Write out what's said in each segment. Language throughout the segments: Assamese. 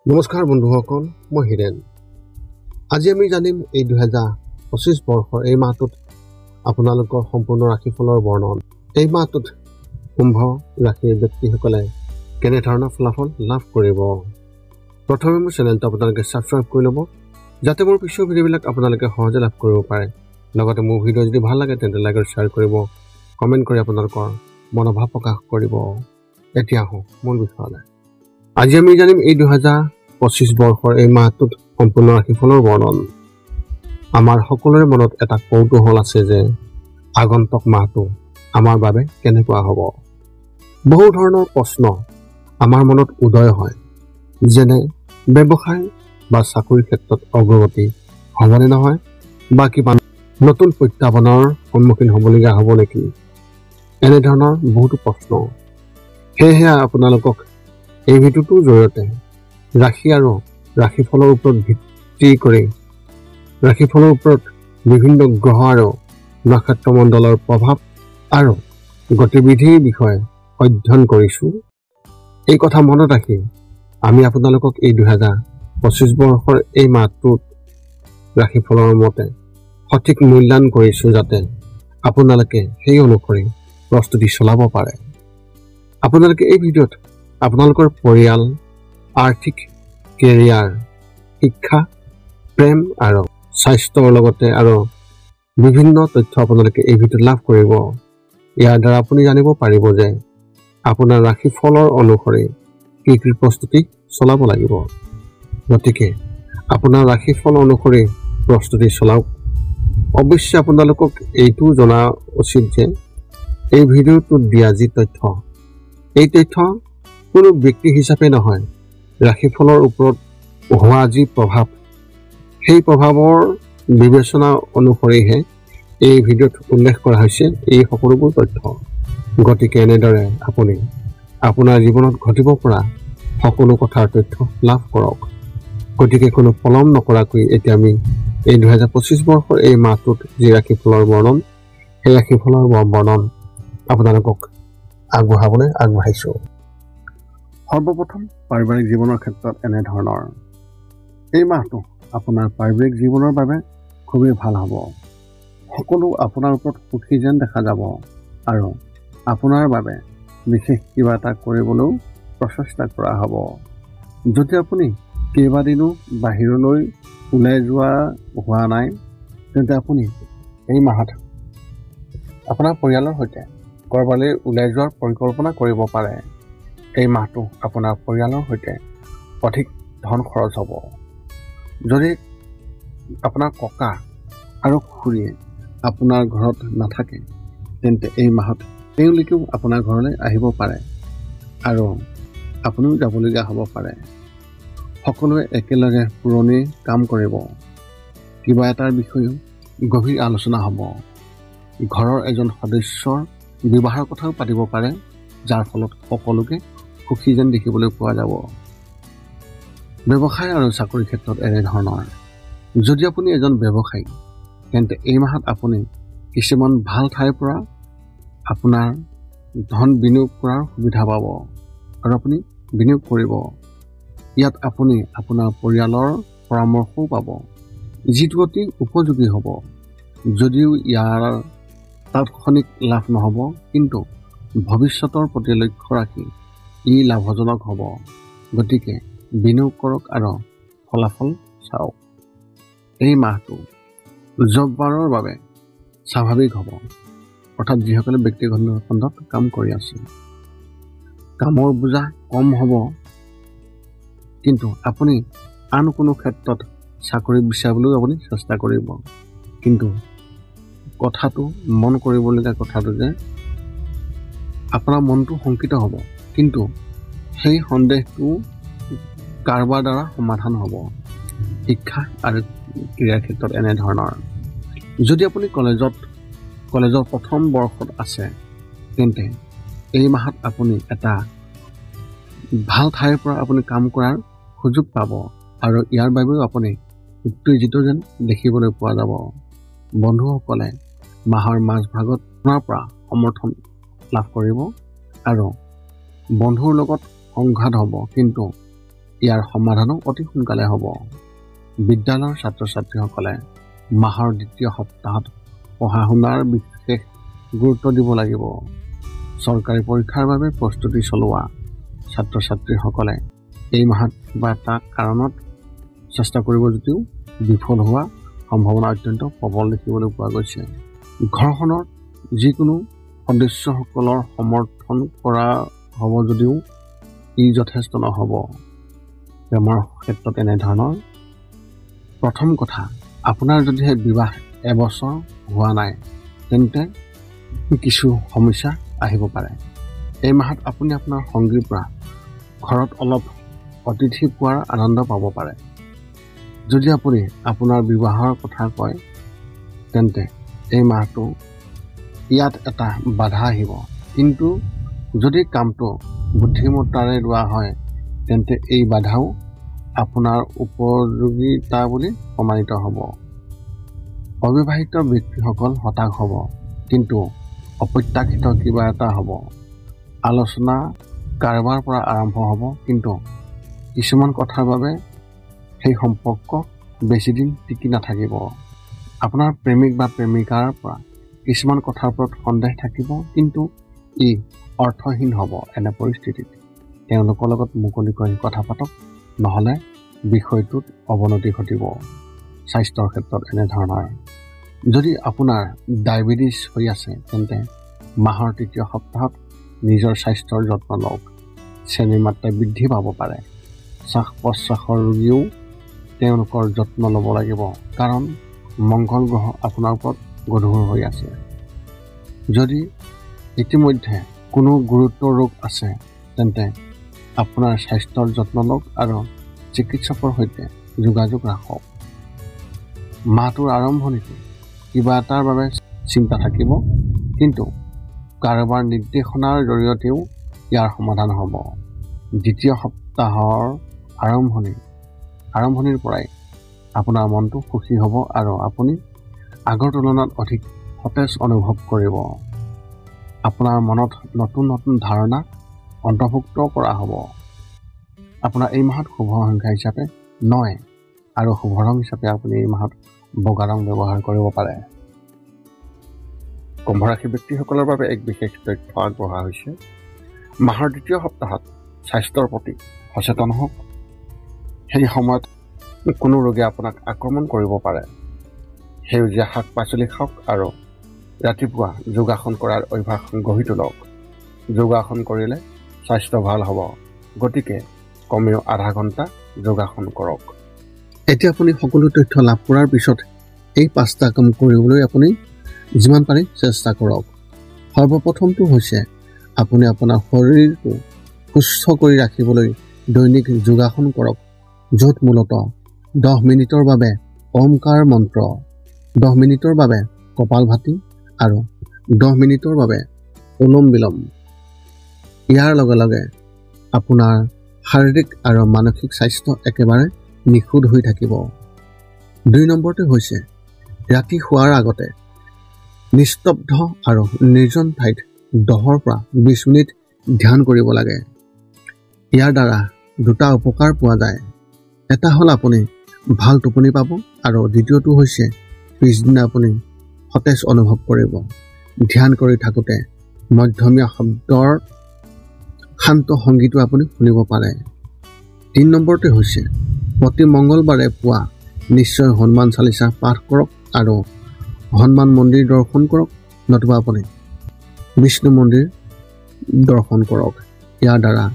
নমস্কাৰ বন্ধুসকল, মই হিৰেন। আজি আমি জানিম এই 2025 বৰ্ষৰ এই মাহটোত আপোনালোকৰ সম্পূৰ্ণ ৰাশিফলৰ বৰ্ণন। এই মাহটোত কুম্ভ ৰাশিৰ ব্যক্তিসকলে কেনেধৰণৰ ফলাফল লাভ কৰিব। প্ৰথমে মোৰ চেনেলটো আপোনালোকে ছাবস্ক্ৰাইব কৰি ল'ব, যাতে মোৰ পিছৰ ভিডিঅ'বিলাক আপোনালোকে সহজে লাভ কৰিব পাৰে। লগতে মোৰ ভিডিঅ' যদি ভাল লাগে তেন্তে লাইক আৰু শ্বেয়াৰ কৰিব, কমেণ্ট কৰি আপোনালোকৰ মনোভাৱ প্ৰকাশ কৰিব। এতিয়া আহোঁ মূল বিষয়লৈ। আজি আমি জানিম এই 2025 বৰ্ষৰ এই মাহটোত সম্পূৰ্ণ ৰাশিফলৰ বৰ্ণন। আমাৰ সকলোৰে মনত এটা কৌতূহল আছে যে আগন্তুক মাহটো আমাৰ বাবে কেনেকুৱা হ'ব। বহু ধৰণৰ প্ৰশ্ন আমাৰ মনত উদয় হয়, যেনে ব্যৱসায় বা চাকৰিৰ ক্ষেত্ৰত অগ্ৰগতি হ'বনে নহয়, বা কিবা নতুন প্ৰত্যাহ্বানৰ সন্মুখীন হ'বলগীয়া হ'ব নেকি, এনেধৰণৰ বহুতো প্ৰশ্ন। সেয়েহে আপোনালোকক এই ভিডিঅ'টোৰ জৰিয়তে ৰাশি আৰু ৰাশিফলৰ ওপৰত ভিত্তি কৰি ৰাশিফলৰ ওপৰত বিভিন্ন গ্ৰহ আৰু নক্ষত্ৰমণ্ডলৰ প্ৰভাৱ আৰু গতিবিধিৰ বিষয়ে অধ্যয়ন কৰিছোঁ। এই কথা মনত ৰাখি আমি আপোনালোকক এই 2025 বৰ্ষৰ এই মাহটোত ৰাশিফলৰ মতে সঠিক মূল্যায়ন কৰিছোঁ, যাতে আপোনালোকে সেই অনুসৰি প্ৰস্তুতি চলাব পাৰে। আপোনালোকে এই ভিডিঅ'ত আপোনালোকৰ পৰিয়াল, আৰ্থিক, কেৰিয়াৰ, শিক্ষা, প্ৰেম আৰু স্বাস্থ্যৰ লগতে আৰু বিভিন্ন তথ্য আপোনালোকে এই ভিডিঅ'ত লাভ কৰিব। ইয়াৰ দ্বাৰা আপুনি জানিব পাৰিব যে আপোনাৰ ৰাশিফলৰ অনুসৰি কি কি প্ৰস্তুতি চলাব লাগিব। গতিকে আপোনাৰ ৰাশিফল অনুসৰি প্ৰস্তুতি চলাওক। অৱশ্যে আপোনালোকক এইটো জনা উচিত যে এই ভিডিঅ'টোত দিয়া যি তথ্য, এই তথ্য কোনো ব্যক্তি হিচাপে নহয়, ৰাশিফলৰ ওপৰত হোৱা যি প্ৰভাৱ, সেই প্ৰভাৱৰ বিবেচনা অনুসৰিহে এই ভিডিঅ'ত উল্লেখ কৰা হৈছে এই সকলোবোৰ তথ্য। গতিকে এনেদৰে আপুনি আপোনাৰ জীৱনত ঘটিব পৰা সকলো কথাৰ তথ্য লাভ কৰক। গতিকে কোনো পলম নকৰাকৈ এতিয়া আমি এই 2025 বৰ্ষৰ এই মাহটোত যি ৰাশিফলৰ বৰ্ণন, সেই ৰাশিফলৰ বৰ্ণন আপোনালোকক আগবঢ়াবলৈ আগবাঢ়িছোঁ। সৰ্বপ্ৰথম পাৰিবাৰিক জীৱনৰ ক্ষেত্ৰত এনেধৰণৰ। এই মাহটো আপোনাৰ পাৰিবাৰিক জীৱনৰ বাবে খুবেই ভাল হ'ব। সকলো আপোনাৰ ওপৰত সুখী যেন দেখা যাব আৰু আপোনাৰ বাবে বিশেষ কিবা এটা কৰিবলৈও প্ৰচেষ্টা কৰা হ'ব। যদি আপুনি কেইবাদিনো বাহিৰলৈ ওলাই যোৱা হোৱা নাই, তেন্তে আপুনি এই মাহত আপোনাৰ পৰিয়ালৰ সৈতে ক'ৰবালৈ ওলাই যোৱাৰ পৰিকল্পনা কৰিব পাৰে। এই মাহটো আপোনাৰ পৰিয়ালৰ সৈতে অধিক ধন খৰচ হ'ব। যদি আপোনাৰ ককা আৰু খুৰীয়ে আপোনাৰ ঘৰত নাথাকে, তেন্তে এই মাহত তেওঁলোকেও আপোনাৰ ঘৰলৈ আহিব পাৰে আৰু আপুনিও যাবলগীয়া হ'ব পাৰে। সকলোৱে একেলগে পুৰণি কাম কৰিব। কিবা এটাৰ বিষয়েও গভীৰ আলোচনা হ'ব। ঘৰৰ এজন সদস্যৰ বিবাহৰ কথাও পাতিব পাৰে, যাৰ ফলত সকলোকে সুখী যেন দেখিবলৈ পোৱা যাব। ব্যৱসায় আৰু চাকৰিৰ ক্ষেত্ৰত এনেধৰণৰ। যদি আপুনি এজন ব্যৱসায়ী, তেন্তে এই মাহত আপুনি কিছুমান ভাল ঠাইৰ পৰা আপোনাৰ ধন বিনিয়োগ কৰাৰ সুবিধা পাব আৰু আপুনি বিনিয়োগ কৰিব। ইয়াত আপুনি আপোনাৰ পৰিয়ালৰ পৰামৰ্শও পাব, যিটো অতি উপযোগী হ'ব। যদিও ইয়াৰ তাৎক্ষণিক লাভ নহ'ব, কিন্তু ভৱিষ্যতৰ প্ৰতি লক্ষ্য ৰাখি ই লাভজনক হ'ব। গতিকে বিনিয়োগ কৰক আৰু ফলাফল চাওক। এই মাহটো জববাৰৰ বাবে স্বাভাৱিক হ'ব, অৰ্থাৎ যিসকলে ব্যক্তিগত খণ্ডত কাম কৰি আছে, কামৰ বোজা কম হ'ব। কিন্তু আপুনি আন কোনো ক্ষেত্ৰত চাকৰি বিচাৰিবলৈও আপুনি চেষ্টা কৰিব। কিন্তু কথাটো মন কৰিবলগীয়া কথাটো যে আপোনাৰ মনটো শংকিত হ'ব, কিন্তু সেই সন্দেহটো কাৰোবাৰ দ্বাৰা সমাধান হ'ব। শিক্ষা আৰু ক্ৰীড়াৰ ক্ষেত্ৰত এনেধৰণৰ। যদি আপুনি কলেজৰ প্ৰথম বৰ্ষত আছে, তেন্তে এই মাহত আপুনি এটা ভাল ঠাইৰ পৰা আপুনি কাম কৰাৰ সুযোগ পাব আৰু ইয়াৰ বাবেও আপুনি উত্তেজিত যেন দেখিবলৈ পোৱা যাব। বন্ধুসকলে মাহৰ মাজভাগত আপোনাৰ পৰা সমৰ্থন লাভ কৰিব আৰু বন্ধুৰ লগত সংঘাত হ'ব, কিন্তু ইয়াৰ সমাধানো অতি সোনকালে হ'ব। বিদ্যালয়ৰ ছাত্ৰ ছাত্ৰীসকলে মাহৰ দ্বিতীয় সপ্তাহত পঢ়া শুনাৰ বিশেষ গুৰুত্ব দিব লাগিব। চৰকাৰী পৰীক্ষাৰ বাবে প্ৰস্তুতি চলোৱা ছাত্ৰ ছাত্ৰীসকলে এই মাহত কিবা এটা কাৰণত চেষ্টা কৰিব যদিও বিফল হোৱা সম্ভাৱনা অত্যন্ত প্ৰবল দেখিবলৈ পোৱা গৈছে। ঘৰখনৰ যিকোনো সদস্যসকলৰ সমৰ্থন কৰা হ'ব যদিও ই যথেষ্ট নহ'ব। প্ৰেমৰ ক্ষেত্ৰত এনেধৰণৰ প্ৰথম কথা, আপোনাৰ যদিহে বিবাহ এবছৰ হোৱা নাই তেন্তে কিছু সমস্যা আহিব পাৰে। এই মাহত আপুনি আপোনাৰ সংগীৰ পৰা ঘৰত অলপ অতিথি পোৱাৰ আনন্দ পাব পাৰে। যদি আপুনি আপোনাৰ বিবাহৰ কথা কয় তেন্তে এই মাহটো ইয়াত এটা বাধা আহিব, কিন্তু যদি কামটো বুদ্ধিমত্তাৰে লোৱা হয় তেন্তে এই বাধাও আপোনাৰ উপযোগিতা বুলি প্ৰমাণিত হ'ব। অবিবাহিত ব্যক্তিসকল হতাশ হ'ব, কিন্তু অপ্ৰত্যাশিত কিবা এটা হ'ব। আলোচনা কাৰোবাৰ পৰা আৰম্ভ হ'ব, কিন্তু কিছুমান কথাৰ বাবে সেই সম্পৰ্ক বেছিদিন টিকি নাথাকিব। আপোনাৰ প্ৰেমিক বা প্ৰেমিকাৰ পৰা কিছুমান কথাৰ ওপৰত সন্দেহ থাকিব, কিন্তু ই অৰ্থহীন হ'ব। এনে পৰিস্থিতিত তেওঁলোকৰ লগত মুকলিকৈ কথা পাতক, নহ'লে বিষয়টোত অৱনতি ঘটিব। স্বাস্থ্যৰ ক্ষেত্ৰত এনেধৰণৰ, যদি আপোনাৰ ডায়েবেটিছ হৈ আছে তেন্তে মাহৰ তৃতীয় সপ্তাহত নিজৰ স্বাস্থ্যৰ যত্ন লওক। চেনিৰ মাত্ৰা বৃদ্ধি পাব পাৰে। শ্বাস প্ৰশ্বাসৰ ৰোগীও তেওঁলোকৰ যত্ন ল'ব লাগিব, কাৰণ মংগল গ্ৰহ আপোনাৰ ওপৰত গধুৰ হৈ আছে। যদি ইতিমধ্যে কোনো গুৰুতৰ ৰোগ আছে তেন্তে আপোনাৰ স্বাস্থ্যৰ যত্ন লওক আৰু চিকিৎসকৰ সৈতে যোগাযোগ ৰাখক। মাহটোৰ আৰম্ভণিতে কিবা এটাৰ বাবে চিন্তা থাকিব, কিন্তু কাৰোবাৰ নিৰ্দেশনাৰ জৰিয়তেও ইয়াৰ সমাধান হ'ব। দ্বিতীয় সপ্তাহৰ আৰম্ভণিৰ পৰাই আপোনাৰ মনটো সুখী হ'ব আৰু আপুনি আগৰ তুলনাত অধিক সতেজ অনুভৱ কৰিব। আপোনাৰ মনত নতুন নতুন ধাৰণা অন্তৰ্ভুক্ত কৰা হ'ব। আপোনাৰ এই মাহত শুভ সংখ্যা হিচাপে 9 আৰু শুভ ৰং হিচাপে আপুনি এই মাহত বগা ৰং ব্যৱহাৰ কৰিব পাৰে। কুম্ভ ৰাশি ব্যক্তিসকলৰ বাবে এক বিশেষ তথ্য আগবঢ়া হৈছে। মাহৰ দ্বিতীয় সপ্তাহত স্বাস্থ্যৰ প্ৰতি সচেতন হওক। সেই সময়ত কোনো ৰোগে আপোনাক আক্ৰমণ কৰিব পাৰে। সেউজীয়া শাক পাচলি খাওক আৰু ৰাতিপুৱা যোগাসন কৰাৰ অভ্যাস গঢ়ি তোলক। যোগাসন কৰিলে স্বাস্থ্য ভাল হ'ব, গতিকে কমেও আধা ঘণ্টা যোগাসন কৰক। এতিয়া আপুনি সকলো তথ্য লাভ কৰাৰ পিছত এই 5টা কাম কৰিবলৈ আপুনি যিমান পাৰে চেষ্টা কৰক। সৰ্বপ্ৰথমটো হৈছে আপুনি আপোনাৰ শৰীৰটো সুস্থ কৰি ৰাখিবলৈ দৈনিক যোগাসন কৰক, য'ত মূলতঃ 10 মিনিটৰ বাবে ওমকাৰ মন্ত্ৰ, 10 মিনিটৰ বাবে কপালভাতি আৰু 10 মিনিটৰ বাবে অনুলোম বিলোম। ইয়াৰ লগে লগে আপোনাৰ শাৰীৰিক আৰু মানসিক স্বাস্থ্য একেবাৰে নিখুঁত হৈ থাকিব। 2 নম্বৰটো হৈছে ৰাতি শোৱাৰ আগতে নিস্তব্ধ আৰু নিৰ্জন ঠাইত 10 পৰা 20 মিনিট ধ্যান কৰিব লাগে। ইয়াৰ দ্বাৰা 2টা উপকাৰ পোৱা যায়। এটা হ'ল আপুনি ভাল টোপনি পাব আৰু দ্বিতীয়টো হৈছে পিছদিনা আপুনি সতেজ অনুভৱ কৰিব। ধ্যান কৰি থাকোঁতে মধ্যমীয়া শব্দৰ শান্ত সংগীতো আপুনি শুনিব পাৰে। 3 নম্বৰটো হৈছে প্ৰতি মংগলবাৰে পুৱা নিশ্চয় হনুমান চালিচা পাঠ কৰক আৰু হনুমান মন্দিৰ দৰ্শন কৰক, নতুবা আপুনি বিষ্ণু মন্দিৰ দৰ্শন কৰক। ইয়াৰ দ্বাৰা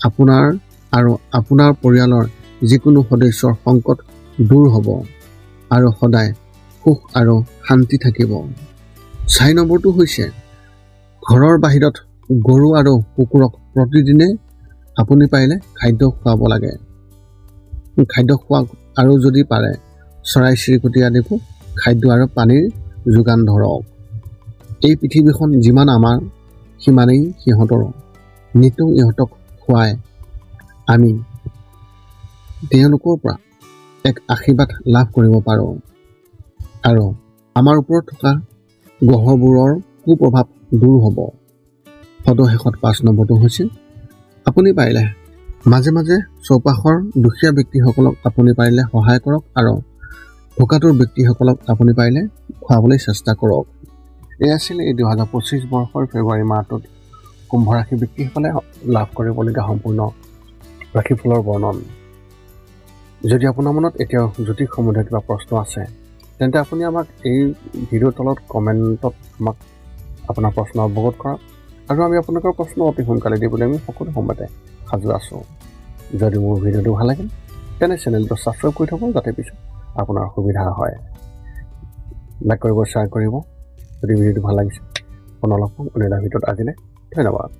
আপোনাৰ আৰু আপোনাৰ পৰিয়ালৰ যিকোনো সদস্যৰ সংকট দূৰ হ'ব আৰু সদায় সুখ আৰু শান্তি থাকিব। 4 নম্বৰটো হৈছে ঘৰৰ বাহিৰত গৰু আৰু কুকুৰক প্ৰতিদিনে আপুনি পাৰিলে খাদ্য খুৱাব লাগে। খাদ্য খোৱা আৰু যদি পাৰে চৰাই চিৰিকটি আদিকো খাদ্য আৰু পানীৰ যোগান ধৰক। এই পৃথিৱীখন যিমান আমাৰ সিমানেই সিহঁতৰো। নিতৌ ইহঁতক খুৱাই আমি তেওঁলোকৰ পৰা এক আশীৰ্বাদ লাভ কৰিব পাৰোঁ আৰু আমাৰ ওপৰত থকা গ্ৰহবোৰৰ কুপ্ৰভাৱ দূৰ হ'ব। সদশেষত 5 নম্বৰটো হৈছে আপুনি পাৰিলে মাজে মাজে চৌপাশৰ দুখীয়া ব্যক্তিসকলক আপুনি পাৰিলে সহায় কৰক আৰু ভোকাতুৰ ব্যক্তিসকলক আপুনি পাৰিলে খুৱাবলৈ চেষ্টা কৰক। এই আছিল এই 2025 বৰ্ষৰ ফেব্ৰুৱাৰী মাহটোত কুম্ভ ৰাশি ব্যক্তিসকলে লাভ কৰিবলগীয়া সম্পূৰ্ণ ৰাশিফলৰ বৰ্ণন। যদি আপোনাৰ মনত এতিয়াও জ্যোতিষ সম্বন্ধীয় কিবা প্ৰশ্ন আছে তেন্তে আপুনি আমাক এই ভিডিঅ'ৰ তলত কমেণ্টত আমাক আপোনাৰ প্ৰশ্ন অৱগত কৰক আৰু আমি আপোনালোকৰ প্ৰশ্ন অতি সোনকালে দিবলৈ আমি সকলো সময়তে সাজু আছোঁ। যদি মোৰ ভিডিঅ'টো ভাল লাগে তেনে চেনেলটো ছাবস্ক্ৰাইব কৰি থ'ব যাতে পিছত আপোনাৰ সুবিধা হয়। লাইক কৰিব, শ্বেয়াৰ কৰিব যদি ভিডিঅ'টো ভাল লাগিছে। পুনৰ লগ পাম অন্য এটা ভিডিঅ'ত। আজিলৈ ধন্যবাদ।